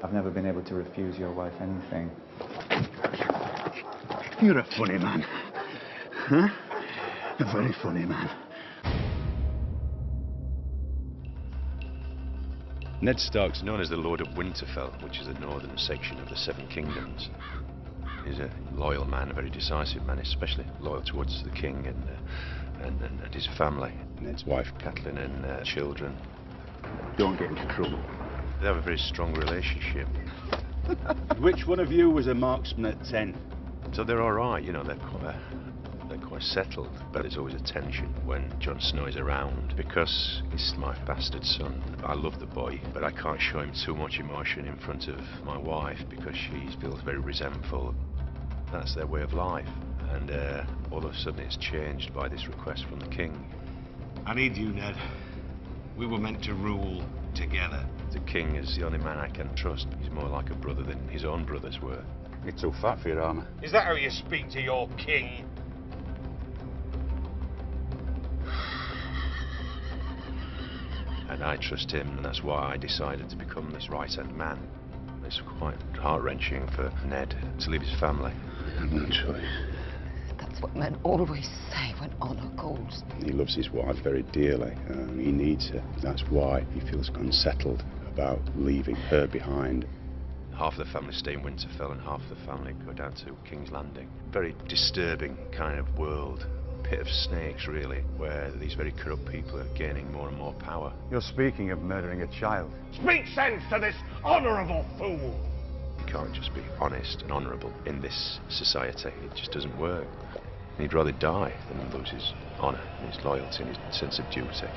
I've never been able to refuse your wife anything. You're a funny man. Huh? A very funny man. Ned Stark's known as the Lord of Winterfell, which is the northern section of the Seven Kingdoms. He's a loyal man, a very decisive man, especially loyal towards the king and his family. Ned's wife, Catelyn, and children. Don't get into trouble. They have a very strong relationship. Which one of you was a marksman at 10? So they're all right, you know, they're quite settled, but there's always a tension when Jon Snow is around because he's my bastard son. I love the boy, but I can't show him too much emotion in front of my wife because she feels very resentful. That's their way of life, and all of a sudden it's changed by this request from the king. I need you, Ned. We were meant to rule together. The king is the only man I can trust. He's more like a brother than his own brothers were. You're too fat for your armour. Is that how you speak to your king? And I trust him, and that's why I decided to become this right-hand man. It's quite heart-wrenching for Ned to leave his family. I have no choice. That's what men always say when honour calls. He loves his wife very dearly. He needs her. That's why he feels unsettled about leaving her behind. Half the family stay in Winterfell and half the family go down to King's Landing. Very disturbing kind of world. Pit of snakes, really, where these very corrupt people are gaining more and more power. You're speaking of murdering a child. Speak sense to this honourable fool! You can't just be honest and honourable in this society. It just doesn't work. He'd rather die than lose his honour and his loyalty and his sense of duty.